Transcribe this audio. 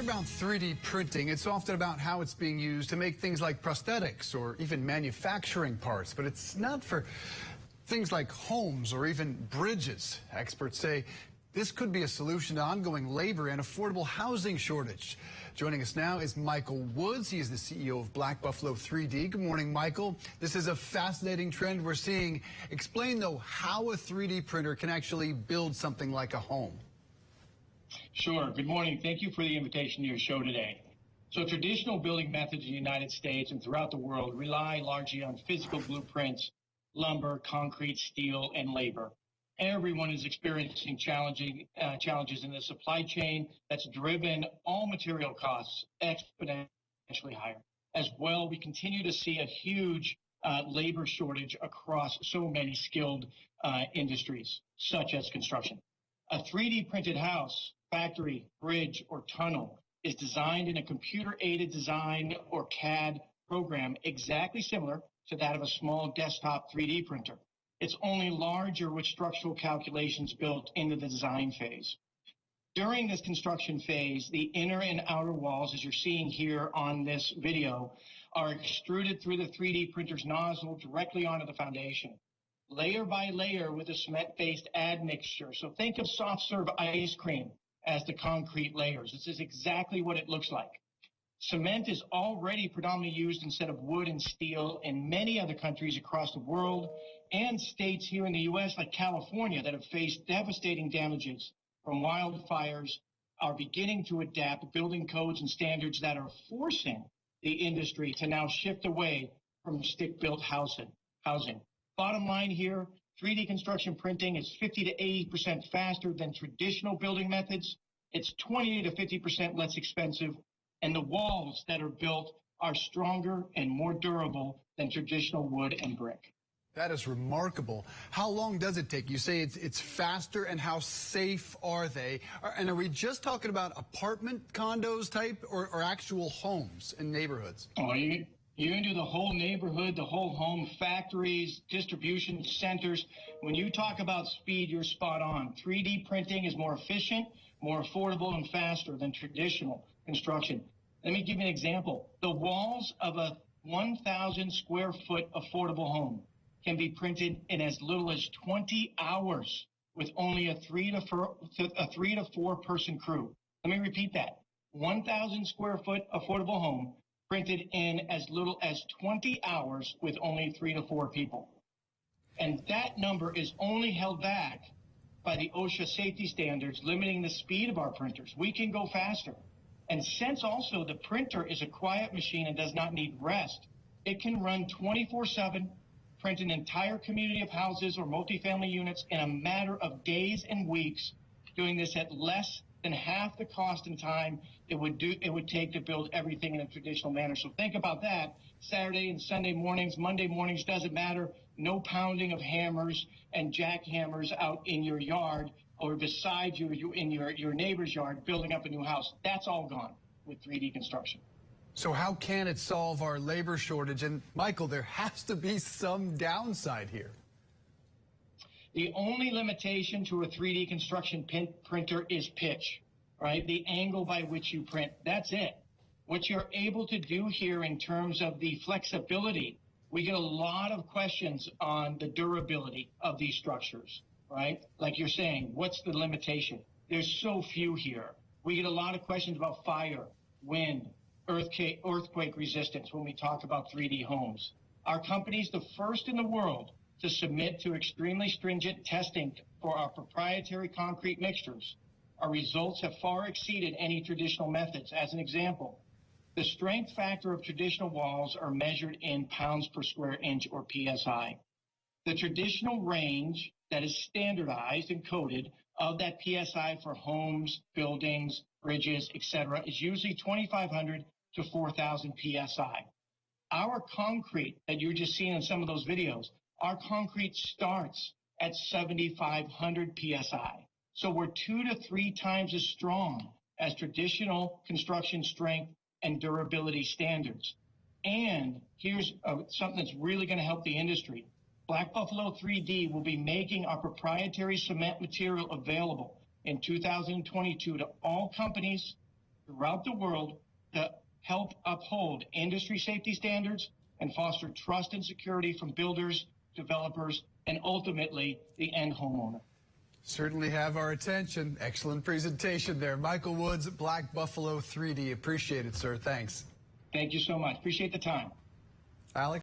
about 3D printing, it's often about how it's being used to make things like prosthetics or even manufacturing parts, but it's not for things like homes or even bridges. Experts say this could be a solution to ongoing labor and affordable housing shortage. Joining us now is Michael Woods. He is the CEO of Black Buffalo 3D. Good morning, Michael. This is a fascinating trend we're seeing. Explain, though, how a 3D printer can actually build something like a home. Sure. Good morning. Thank you for the invitation to your show today. So traditional building methods in the United States and throughout the world rely largely on physical blueprints, lumber, concrete, steel, and labor. Everyone is experiencing challenges in the supply chain that's driven all material costs exponentially higher. As well, we continue to see a huge labor shortage across so many skilled industries, such as construction. A 3D printed house, factory, bridge, or tunnel is designed in a computer-aided design or CAD program exactly similar to that of a small desktop 3D printer. It's only larger with structural calculations built into the design phase. During this construction phase, the inner and outer walls, as you're seeing here on this video, are extruded through the 3D printer's nozzle directly onto the foundation, layer by layer with a cement-based admixture. So think of soft serve ice cream as the concrete layers. This is exactly what it looks like. Cement is already predominantly used instead of wood and steel in many other countries across the world, and states here in the U.S. like California that have faced devastating damages from wildfires are beginning to adapt building codes and standards that are forcing the industry to now shift away from stick-built housing. Bottom line here, 3D construction printing is 50 to 80% faster than traditional building methods. It's 20 to 50% less expensive, and the walls that are built are stronger and more durable than traditional wood and brick. That is remarkable. How long does it take? You say it's faster, and how safe are they? And are we just talking about apartment condos type or actual homes in neighborhoods? Oh, you can do the whole neighborhood, the whole home, factories, distribution centers. When you talk about speed, you're spot on. 3D printing is more efficient, more affordable, and faster than traditional construction. Let me give you an example. The walls of a 1,000 square foot affordable home can be printed in as little as 20 hours with only a 3 to 4 person crew. Let me repeat that. 1,000 square foot affordable home printed in as little as 20 hours with only 3 to 4 people. And that number is only held back by the OSHA safety standards limiting the speed of our printers. We can go faster. And since also the printer is a quiet machine and does not need rest, it can run 24/7, print an entire community of houses or multifamily units in a matter of days and weeks, doing this at less than half the cost and time it would take to build everything in a traditional manner. So think about that. Saturday and Sunday mornings, Monday mornings, doesn't matter. No pounding of hammers and jackhammers out in your yard or beside you in your neighbor's yard building up a new house. That's all gone with 3D construction. So how can it solve our labor shortage? And Michael, there has to be some downside here. The only limitation to a 3D construction printer is pitch, right? The angle by which you print, that's it. What you're able to do here in terms of the flexibility, we get a lot of questions on the durability of these structures, right? Like you're saying, what's the limitation? There's so few here. We get a lot of questions about fire, wind, earthquake resistance when we talk about 3D homes. Our company is the first in the world to submit to extremely stringent testing for our proprietary concrete mixtures. Our results have far exceeded any traditional methods. As an example, the strength factor of traditional walls are measured in pounds per square inch, or PSI. The traditional range that is standardized and coded of that PSI for homes, buildings, bridges, etc., is usually 2,500 to 4,000 PSI. Our concrete that you're just seeing in some of those videos, our concrete starts at 7,500 PSI. So we're 2 to 3 times as strong as traditional construction strength and durability standards. And here's something that's really going to help the industry. Black Buffalo 3D will be making our proprietary cement material available in 2022 to all companies throughout the world to help uphold industry safety standards and foster trust and security from builders, developers, and ultimately the end homeowner. Certainly have our attention. Excellent presentation there. Michael Woods, Black Buffalo 3D. Appreciate it, sir. Thanks. Thank you so much. Appreciate the time. Alex?